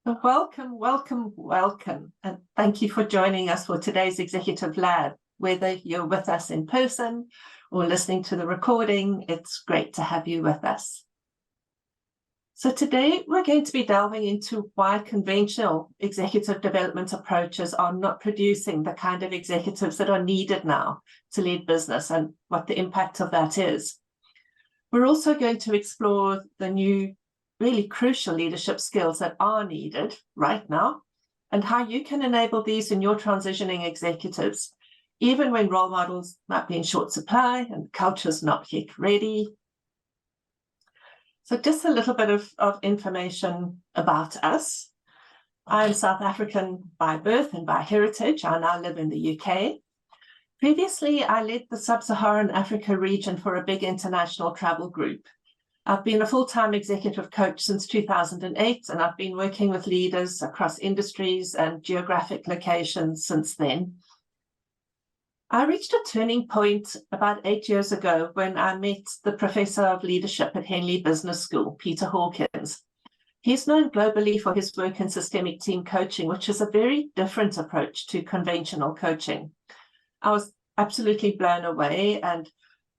Welcome, welcome, welcome. And thank you for joining us for today's Executive Lab. Whether you're with us in person or listening to the recording, it's great to have you with us. So today we're going to be delving into why conventional executive development approaches are not producing the kind of executives that are needed now to lead business and what the impact of that is. We're also going to explore the new really crucial leadership skills that are needed right now and how you can enable these in your transitioning executives, even when role models might be in short supply and culture's not yet ready. So just a little bit of information about us. I'm South African by birth and by heritage. I now live in the UK. Previously, I led the Sub-Saharan Africa region for a big international travel group. I've been a full-time executive coach since 2008, and I've been working with leaders across industries and geographic locations since then. I reached a turning point about 8 years ago when I met the Professor of Leadership at Henley Business School, Peter Hawkins. He's known globally for his work in systemic team coaching, which is a very different approach to conventional coaching. I was absolutely blown away, and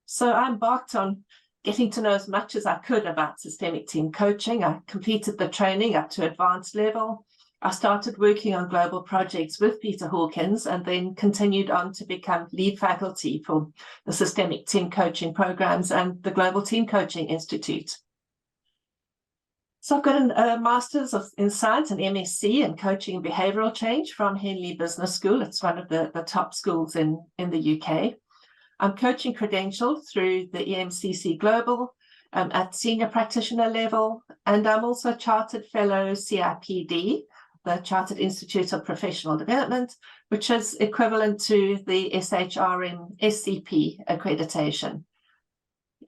so I embarked on getting to know as much as I could about systemic team coaching. I completed the training up to advanced level. I started working on global projects with Peter Hawkins and then continued on to become lead faculty for the systemic team coaching programs and the Global Team Coaching Institute. So I've got a Master's in Science and MSc in Coaching and Behavioral Change from Henley Business School. It's one of the top schools in the UK. I'm coaching credentialed through the EMCC Global at senior practitioner level, and I'm also a Chartered Fellow CIPD, the Chartered Institute of Professional Development, which is equivalent to the SHRM SCP accreditation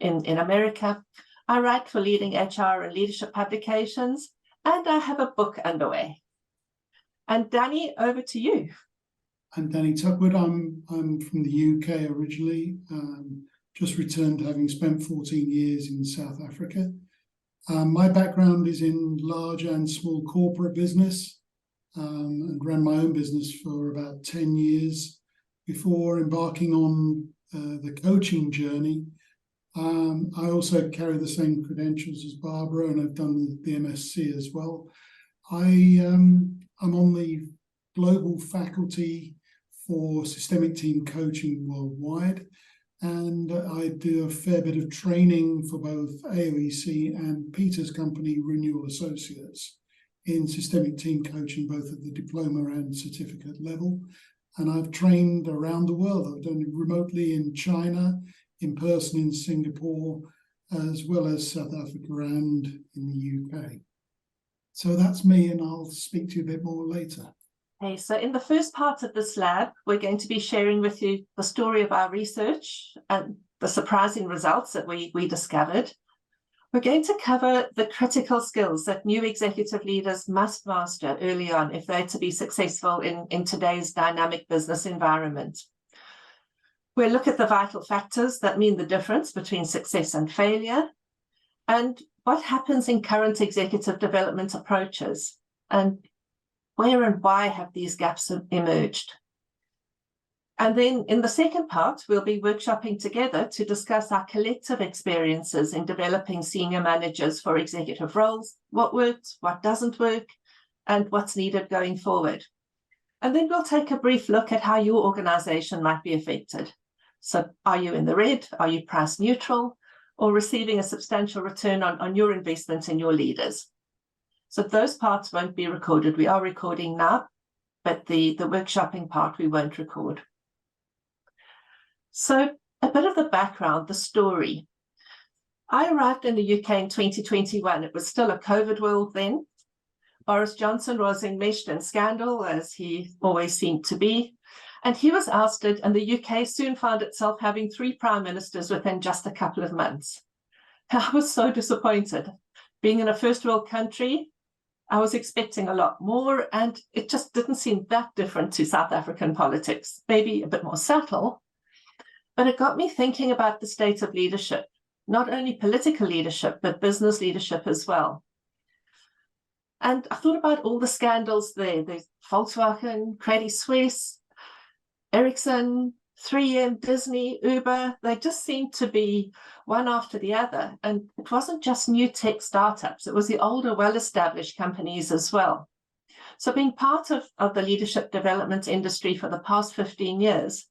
in America. I write for leading HR and leadership publications, and I have a book underway. And Danny, over to you. I'm Danny Tuckwood. I'm from the UK originally, just returned having spent 14 years in South Africa. My background is in large and small corporate business, and ran my own business for about 10 years before embarking on the coaching journey. I also carry the same credentials as Barbara, and I've done the MSc as well. I'm on the global faculty for systemic team coaching worldwide, and I do a fair bit of training for both AOEC and Peter's company, Renewal Associates, in systemic team coaching, both at the diploma and certificate level. And I've trained around the world. I've done it remotely in China, in person in Singapore, as well as South Africa and in the UK. So that's me, and I'll speak to you a bit more later. Okay, so in the first part of this lab, we're going to be sharing with you the story of our research and the surprising results that we discovered. We're going to cover the critical skills that new executive leaders must master early on if they're to be successful in today's dynamic business environment. We'll look at the vital factors that mean the difference between success and failure, and what happens in current executive development approaches, and where and why have these gaps emerged. And then in the second part, we'll be workshopping together to discuss our collective experiences in developing senior managers for executive roles, what works, what doesn't work, and what's needed going forward. And then we'll take a brief look at how your organization might be affected. So are you in the red? Are you price neutral? Or receiving a substantial return on your investment in your leaders? So those parts won't be recorded. We are recording now, but the workshopping part we won't record. So a bit of the background, the story. I arrived in the UK in 2021. It was still a COVID world then. Boris Johnson was enmeshed in scandal, as he always seemed to be. And he was ousted, and the UK soon found itself having 3 prime ministers within just a couple of months. I was so disappointed. Being in a first world country, I was expecting a lot more, and it just didn't seem that different to South African politics, maybe a bit more subtle. But it got me thinking about the state of leadership, not only political leadership, but business leadership as well. And I thought about all the scandals there. There's Volkswagen, Credit Suisse, Ericsson, 3M, Disney, Uber. They just seemed to be one after the other. And it wasn't just new tech startups. It was the older, well-established companies as well. So being part of the leadership development industry for the past 15 years,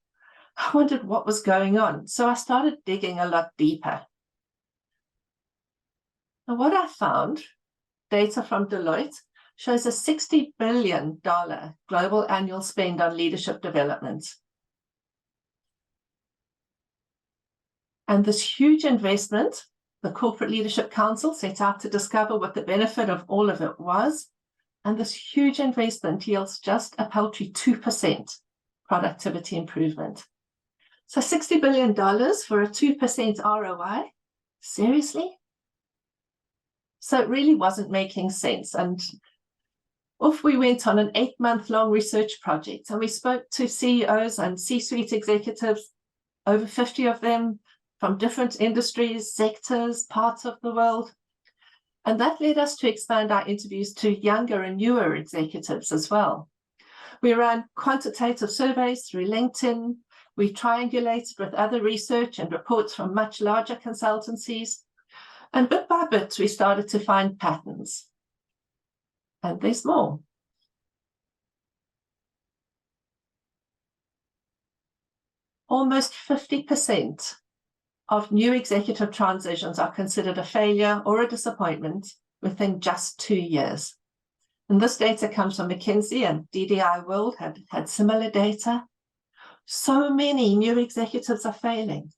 I wondered what was going on. So I started digging a lot deeper. And what I found, data from Deloitte, shows a $60 billion global annual spend on leadership development. And this huge investment, the Corporate Leadership Council set out to discover what the benefit of all of it was. And this huge investment yields just a paltry 2% productivity improvement. So $60 billion for a 2% ROI? Seriously? So it really wasn't making sense. And off we went on an 8-month-long research project, and we spoke to CEOs and C-suite executives, over 50 of them from different industries, sectors, parts of the world. And that led us to expand our interviews to younger and newer executives as well. We ran quantitative surveys through LinkedIn. We triangulated with other research and reports from much larger consultancies. And bit by bit, we started to find patterns. And there's more. Almost 50% of new executive transitions are considered a failure or a disappointment within just 2 years. And this data comes from McKinsey, and DDI World had similar data. So many new executives are failing.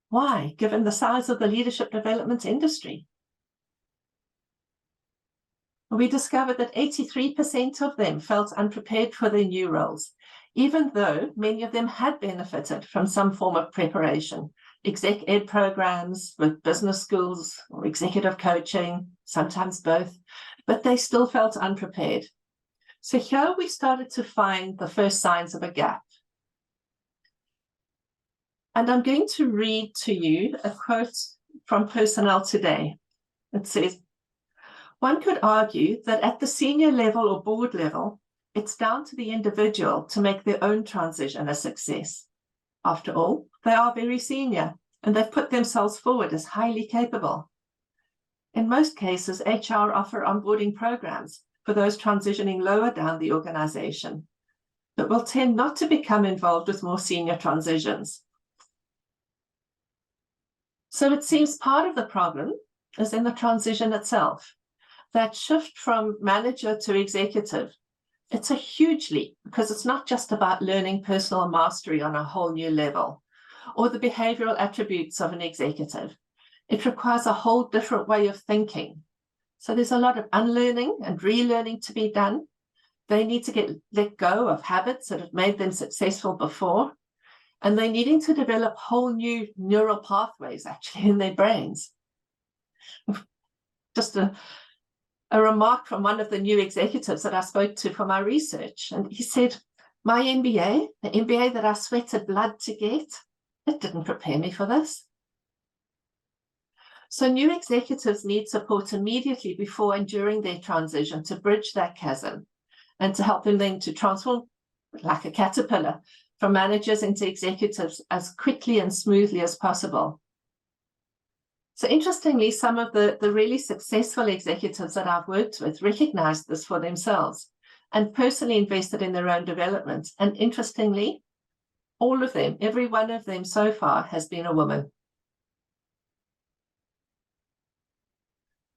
Why, given the size of the leadership development industry? We discovered that 83% of them felt unprepared for their new roles, even though many of them had benefited from some form of preparation, exec ed programs with business schools or executive coaching, sometimes both, but they still felt unprepared. So here we started to find the first signs of a gap. And I'm going to read to you a quote from Personnel Today. It says, "One could argue that at the senior level or board level, it's down to the individual to make their own transition a success. After all, they are very senior, and they've put themselves forward as highly capable. In most cases, HR offer onboarding programs for those transitioning lower down the organization, but will tend not to become involved with more senior transitions. So it seems part of the problem is in the transition itself. That shift from manager to executive, it's a huge leap because it's not just about learning personal mastery on a whole new level or the behavioral attributes of an executive. It requires a whole different way of thinking. So there's a lot of unlearning and relearning to be done. They need to let go of habits that have made them successful before, and they're needing to develop whole new neural pathways actually in their brains. Just a remark from one of the new executives that I spoke to for my research. And he said, my MBA, the MBA that I sweated blood to get, it didn't prepare me for this. So new executives need support immediately before and during their transition to bridge that chasm and to help them then to transform like a caterpillar from managers into executives as quickly and smoothly as possible. So interestingly, some of the really successful executives that I've worked with recognized this for themselves and personally invested in their own development. And interestingly, all of them, every one of them so far has been a woman.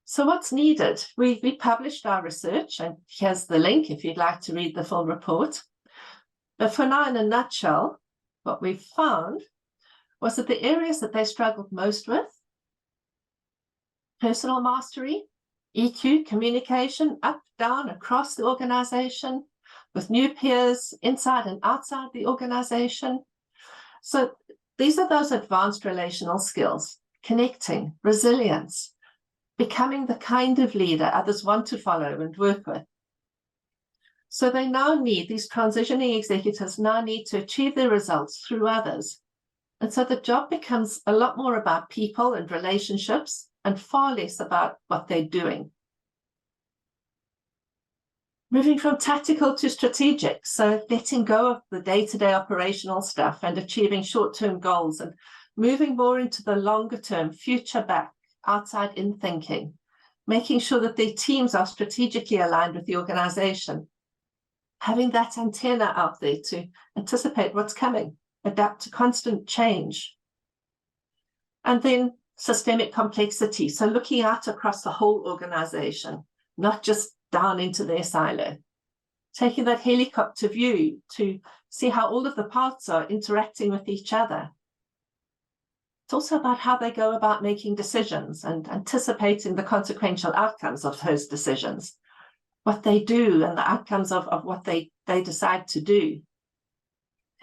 So what's needed? We published our research, and here's the link if you'd like to read the full report. But for now, in a nutshell, what we found was that the areas that they struggled most with, personal mastery, EQ, communication, up, down, across the organization, with new peers, inside and outside the organization. So these are those advanced relational skills, connecting, resilience, becoming the kind of leader others want to follow and work with. So they now need, these transitioning executives now need to achieve their results through others. And so the job becomes a lot more about people and relationships and far less about what they're doing. Moving from tactical to strategic, so letting go of the day-to-day operational stuff and achieving short-term goals and moving more into the longer-term, future-back, outside-in thinking, making sure that their teams are strategically aligned with the organization, having that antenna out there to anticipate what's coming, adapt to constant change. And then systemic complexity, so looking out across the whole organization, not just down into their silo, taking that helicopter view to see how all of the parts are interacting with each other. It's also about how they go about making decisions and anticipating the consequential outcomes of those decisions, what they do and the outcomes of what they decide to do.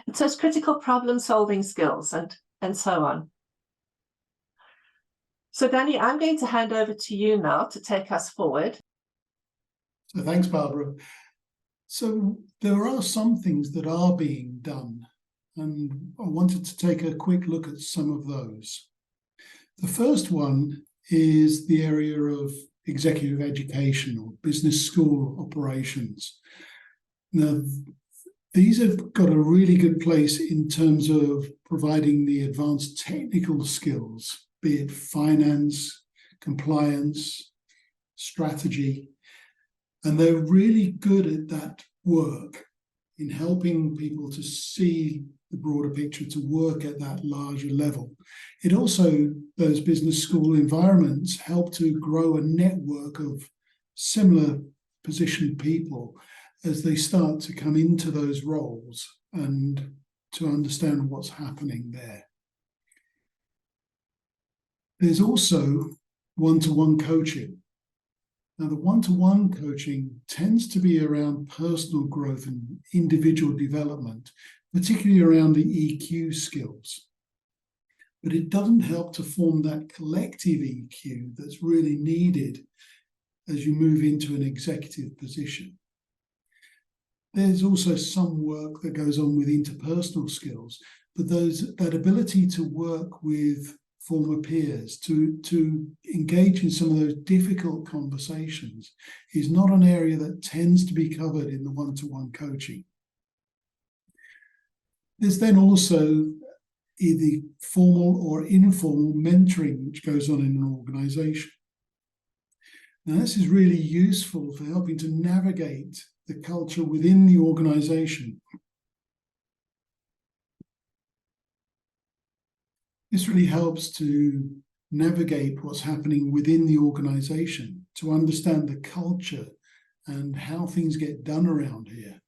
And so it's critical problem-solving skills and so on. So Danny, I'm going to hand over to you now to take us forward. So thanks, Barbara. So there are some things that are being done, and I wanted to take a quick look at some of those. The first one is the area of executive education or business school operations. Now, these have got a really good place in terms of providing the advanced technical skills, be it finance, compliance, strategy. And they're really good at that work in helping people to see the broader picture, to work at that larger level. It also, those business school environments help to grow a network of similar positioned people as they start to come into those roles and to understand what's happening there. There's also one-to-one coaching. Now, the one-to-one coaching tends to be around personal growth and individual development, particularly around the EQ skills. But it doesn't help to form that collective EQ that's really needed as you move into an executive position. There's also some work that goes on with interpersonal skills, but that ability to work with former peers, to engage in some of those difficult conversations is not an area that tends to be covered in the one-to-one coaching. There's then also either formal or informal mentoring which goes on in an organization. Now, this is really useful for helping to navigate the culture within the organization. This really helps to navigate what's happening within the organization, to understand the culture and how things get done around here.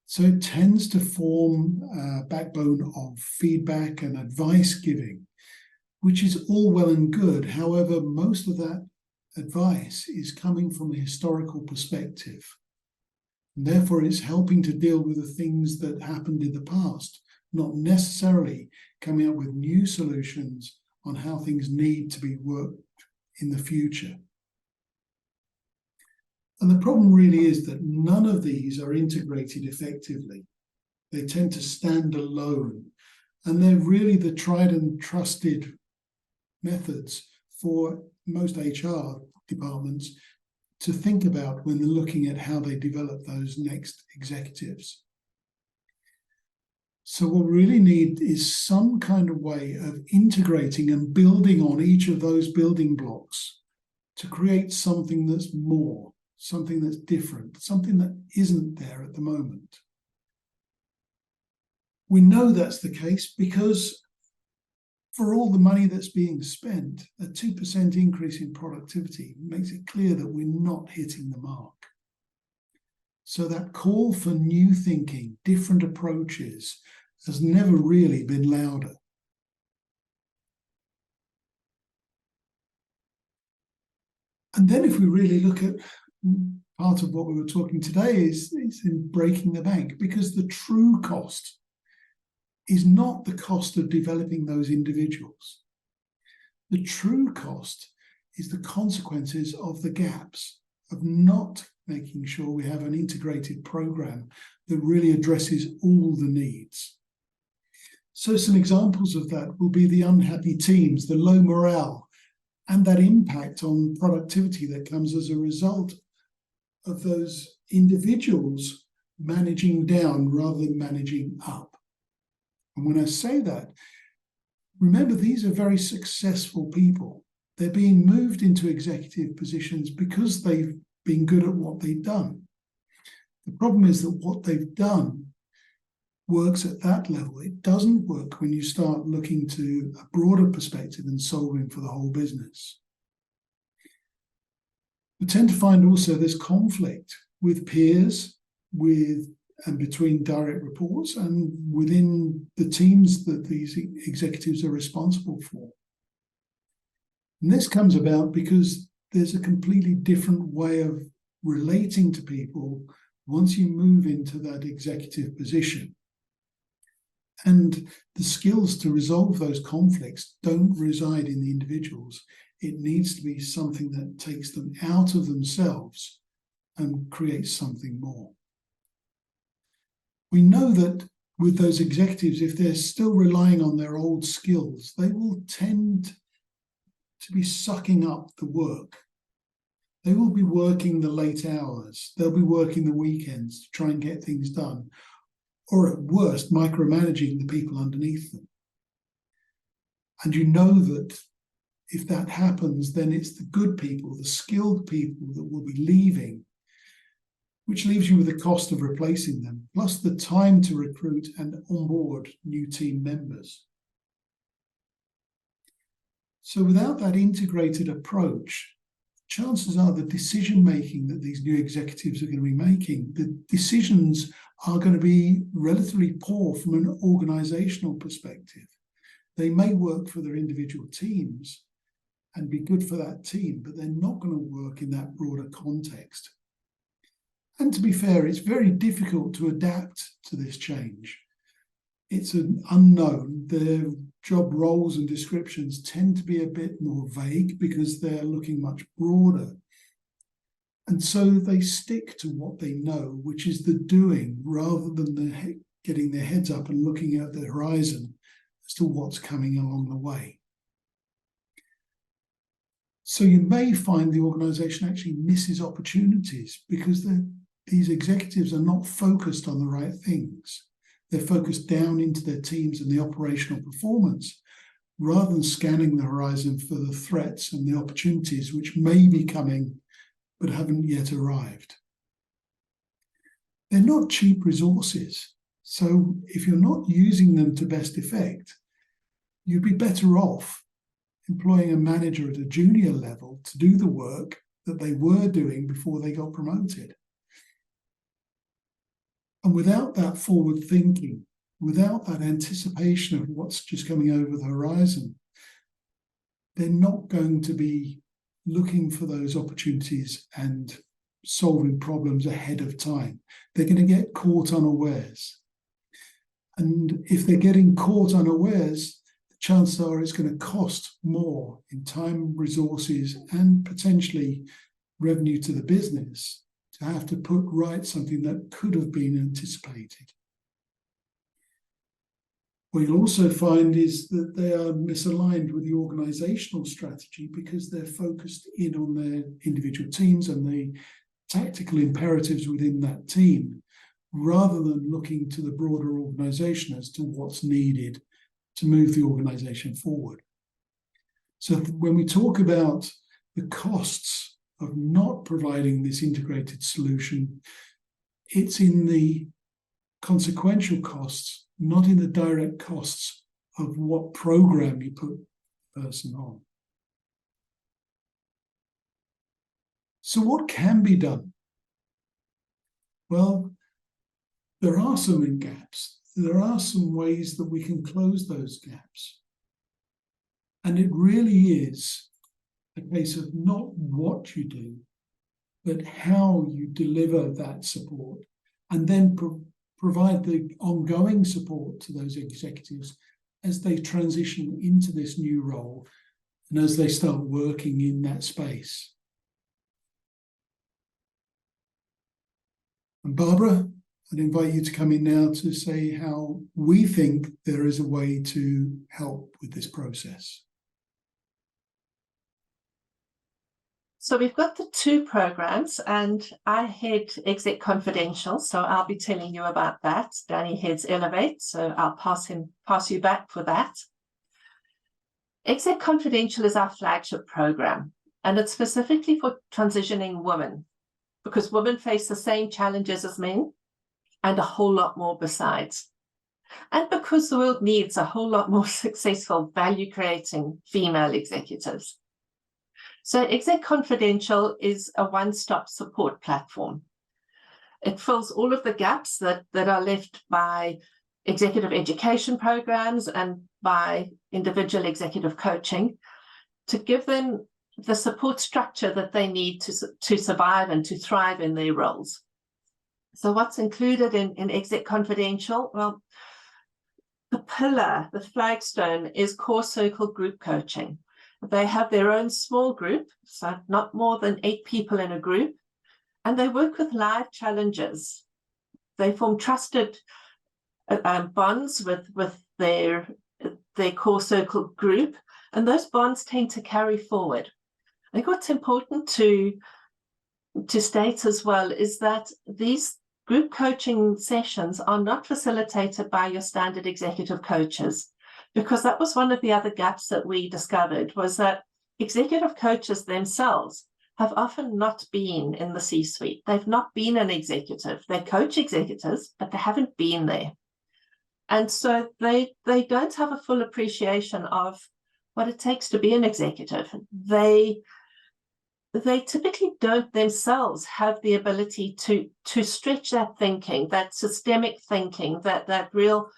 So it tends to form a backbone of feedback and advice giving, which is all well and good. However, most of that advice is coming from a historical perspective. And therefore, it's helping to deal with the things that happened in the past, not necessarily coming up with new solutions on how things need to be worked in the future. And the problem really is that none of these are integrated effectively. They tend to stand alone, and they're really the tried and trusted methods for most HR departments to think about when they're looking at how they develop those next executives. So what we really need is some kind of way of integrating and building on each of those building blocks to create something that's more, something that's different, something that isn't there at the moment. We know that's the case because for all the money that's being spent, a 2% increase in productivity makes it clear that we're not hitting the mark. So that call for new thinking, different approaches, has never really been louder. And then if we really look at part of what we were talking today is in breaking the bank, because the true cost is not the cost of developing those individuals. The true cost is the consequences of the gaps, of not making sure we have an integrated program that really addresses all the needs. So some examples of that will be the unhappy teams, the low morale, and that impact on productivity that comes as a result of those individuals managing down rather than managing up. And when I say that, remember, these are very successful people. They're being moved into executive positions because they've been good at what they've done. The problem is that what they've done works at that level. It doesn't work when you start looking to a broader perspective and solving for the whole business. We tend to find also there's conflict with peers, and between direct reports and within the teams that these executives are responsible for. And this comes about because there's a completely different way of relating to people once you move into that executive position. And the skills to resolve those conflicts don't reside in the individuals. It needs to be something that takes them out of themselves and creates something more. We know that with those executives, if they're still relying on their old skills, they will tend to be sucking up the work. They will be working the late hours. They'll be working the weekends to try and get things done, or at worst, micromanaging the people underneath them. And you know that if that happens, then it's the good people, the skilled people that will be leaving, which leaves you with the cost of replacing them, plus the time to recruit and onboard new team members. So without that integrated approach, chances are the decision-making that these new executives are going to be making, the decisions are going to be relatively poor from an organizational perspective. They may work for their individual teams and be good for that team, but they're not going to work in that broader context. And to be fair, it's very difficult to adapt to this change. It's an unknown. Their job roles and descriptions tend to be a bit more vague because they're looking much broader. And so they stick to what they know, which is the doing, rather than getting their heads up and looking at the horizon as to what's coming along the way. So you may find the organization actually misses opportunities because these executives are not focused on the right things. They're focused down into their teams and the operational performance, rather than scanning the horizon for the threats and the opportunities which may be coming but haven't yet arrived. They're not cheap resources, so if you're not using them to best effect, you'd be better off employing a manager at a junior level to do the work that they were doing before they got promoted. And without that forward thinking, without that anticipation of what's just coming over the horizon, they're not going to be looking for those opportunities and solving problems ahead of time. They're going to get caught unawares. And if they're getting caught unawares, the chances are it's going to cost more in time, resources, and potentially revenue to the business to have to put right something that could have been anticipated. What you'll also find is that they are misaligned with the organizational strategy because they're focused in on their individual teams and the tactical imperatives within that team, rather than looking to the broader organization as to what's needed to move the organization forward. So when we talk about the costs of not providing this integrated solution, it's in the consequential costs, not in the direct costs of what program you put the person on. So what can be done? Well, there are some gaps. There are some ways that we can close those gaps. And it really is a case of not what you do, but how you deliver that support, and then provide the ongoing support to those executives as they transition into this new role and as they start working in that space. And Barbara, I'd invite you to come in now to say how we think there is a way to help with this process. So we've got the two programs, and I head Exec Confidential, so I'll be telling you about that. Danny heads Elevate, so I'll pass you back for that. Exec Confidential is our flagship program, and it's specifically for transitioning women, because women face the same challenges as men and a whole lot more besides. And because the world needs a whole lot more successful, value-creating female executives. So Exec Confidential is a one-stop support platform. It fills all of the gaps that are left by executive education programs and by individual executive coaching to give them the support structure that they need to survive and to thrive in their roles. So what's included in Exec Confidential? Well, the pillar, the flagstone, is Core Circle group coaching. They have their own small group, so not more than 8 people in a group, and they work with live challenges. They form trusted bonds with their Core Circle group, and those bonds tend to carry forward. I think what's important to state as well is that these group coaching sessions are not facilitated by your standard executive coaches, because that was one of the other gaps that we discovered, was that executive coaches themselves have often not been in the C-suite. They've not been an executive. They coach executives, but they haven't been there. And so they don't have a full appreciation of what it takes to be an executive. They typically don't themselves have the ability to stretch that thinking, that systemic thinking, that real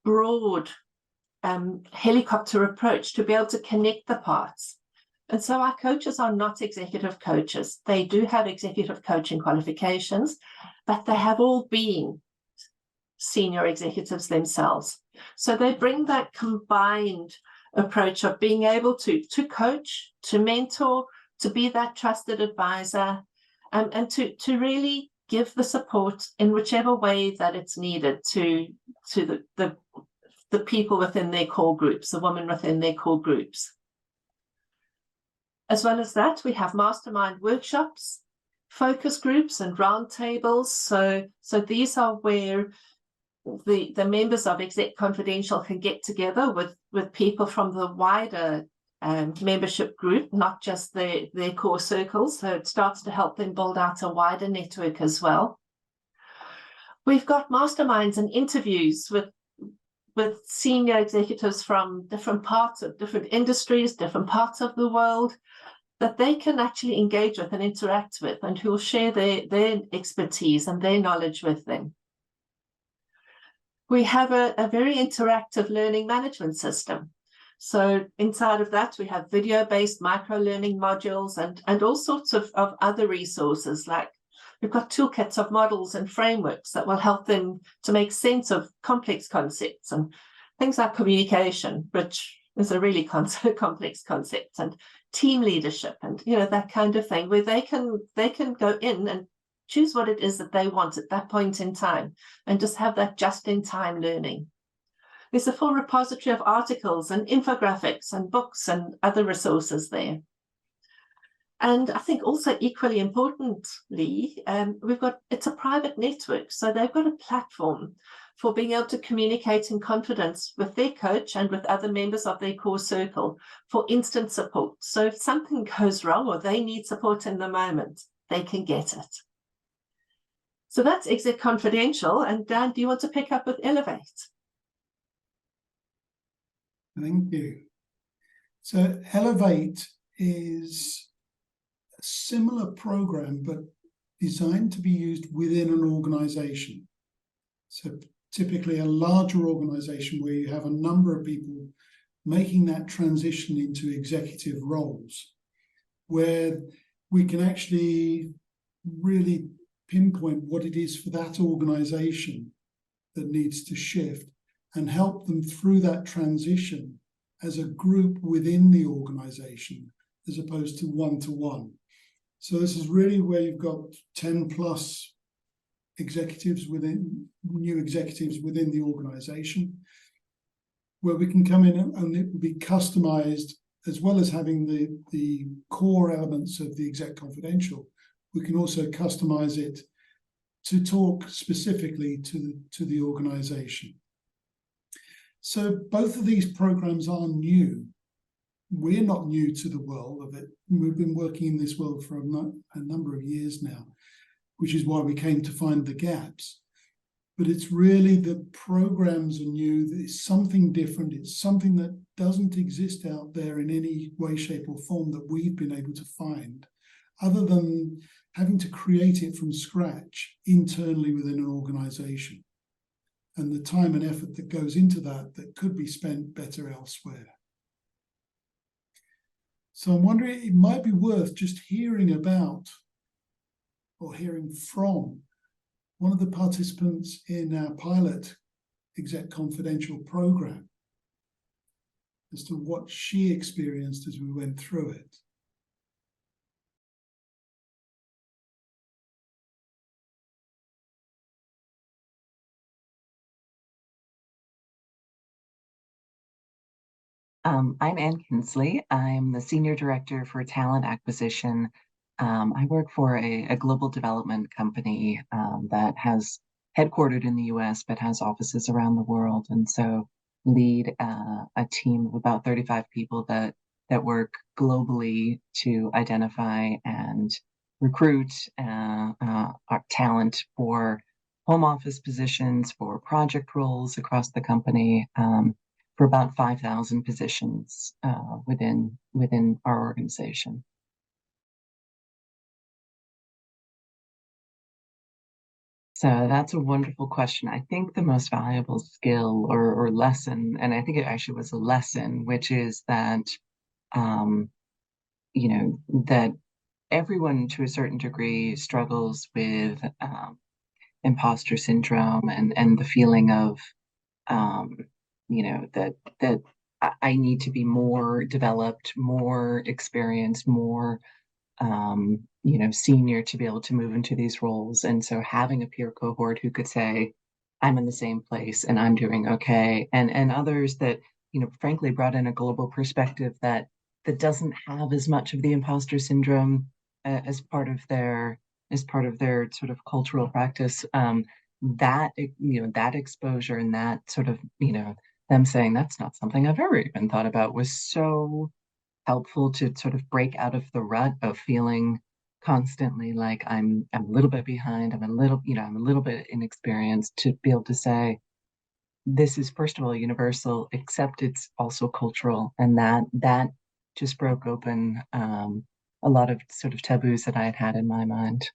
broad helicopter approach to be able to connect the parts. And so our coaches are not executive coaches. They do have executive coaching qualifications, but they have all been senior executives themselves. So they bring that combined approach of being able to coach, to mentor, to be that trusted advisor, and to really give the support in whichever way that it's needed to the people within their core groups, the women within their core groups. As well as that, we have mastermind workshops, focus groups, and roundtables. So these are where the members of Exec Confidential can get together with people from the wider membership group, not just their core circles. So it starts to help them build out a wider network as well. We've got masterminds and interviews with senior executives from different parts of different industries, different parts of the world, that they can actually engage with and interact with, and who will share their expertise and their knowledge with them. We have a very interactive learning management system. So inside of that, we have video-based micro-learning modules and all sorts of other resources, like we've got toolkits of models and frameworks that will help them to make sense of complex concepts, and things like communication, which is a really complex concept, and team leadership, and that kind of thing, where they can go in and choose what it is that they want at that point in time and just have that just-in-time learning. There's a full repository of articles and infographics and books and other resources there. And I think also equally importantly, it's a private network. So they've got a platform for being able to communicate in confidence with their coach and with other members of their core circle for instant support. So if something goes wrong or they need support in the moment, they can get it. So that's Exec Confidential. And Dan, do you want to pick up with Elevate? Thank you. So Elevate is a similar program, but designed to be used within an organization. So typically a larger organization where you have a number of people making that transition into executive roles, where we can actually really pinpoint what it is for that organization that needs to shift and help them through that transition as a group within the organization, as opposed to one-to-one. So this is really where you've got 10 plus executives new executives within the organization, where we can come in and it will be customized as well as having the core elements of the Exec Confidential, we can also customize it to talk specifically to the organization. So both of these programs are new. We're not new to the world of it. We've been working in this world for a number of years now, which is why we came to find the gaps. But it's really the programs are new. It's something different. It's something that doesn't exist out there in any way, shape, or form that we've been able to find, other than having to create it from scratch internally within an organization. And the time and effort that goes into that could be spent better elsewhere. So I'm wondering, it might be worth just hearing about or hearing from one of the participants in our pilot Exec Confidential program as to what she experienced as we went through it. I'm Ann Kinsley. I'm the Senior Director for Talent Acquisition. I work for a global development company that has headquartered in the US, but has offices around the world. And so lead a team of about 35 people that work globally to identify and recruit our talent for home office positions, for project roles across the company, for about 5,000 positions within our organization. So that's a wonderful question. I think the most valuable skill or lesson, and I think it actually was a lesson, which is that, that everyone to a certain degree struggles with imposter syndrome and the feeling of, that I need to be more developed, more experienced, more senior to be able to move into these roles. And so having a peer cohort who could say, I'm in the same place and I'm doing okay. And others that, frankly brought in a global perspective that doesn't have as much of the imposter syndrome as part of their sort of cultural practice. That exposure and that sort of, them saying that's not something I've ever even thought about was so helpful to sort of break out of the rut of feeling constantly like I'm a little bit behind, I'm a little bit inexperienced, to be able to say, this is first of all universal, except it's also cultural. And that just broke open a lot of sort of taboos that I had in my mind.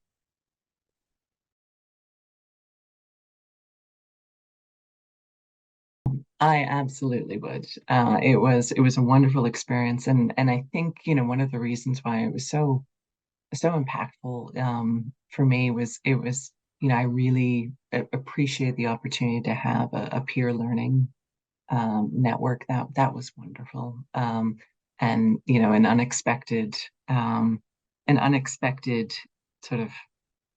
I absolutely would. It was a wonderful experience, and I think one of the reasons why it was so impactful for me was I really appreciate the opportunity to have a peer learning network that was wonderful, and an unexpected sort of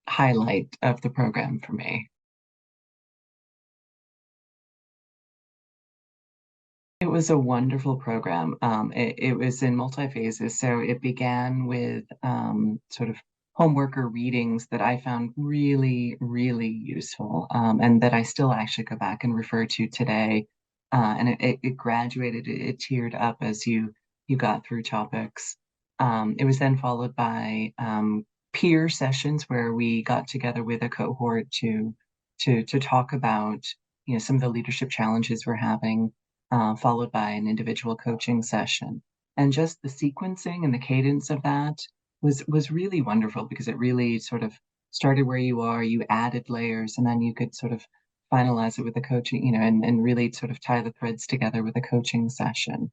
highlight of the program for me. It was a wonderful program. It was in multi-phases. So it began with sort of homeworker readings that I found really, really useful, and that I still actually go back and refer to today. And it graduated, it tiered up as you got through topics. It was then followed by peer sessions where we got together with a cohort to talk about some of the leadership challenges we're having. Followed by an individual coaching session. And just the sequencing and the cadence of that was really wonderful, because it really sort of started where you are, you added layers, and then you could sort of finalize it with the coaching, and really sort of tie the threads together with a coaching session.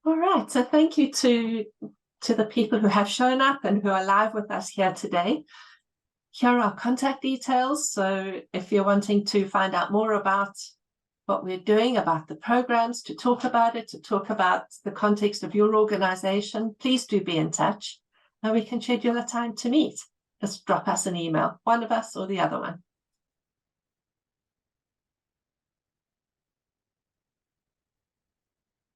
All right, so thank you to the people who have shown up and who are live with us here today. Here are our contact details. So if you're wanting to find out more about what we're doing, about the programs, to talk about it, to talk about the context of your organization, please do be in touch and we can schedule a time to meet. Just drop us an email, one of us or the other one.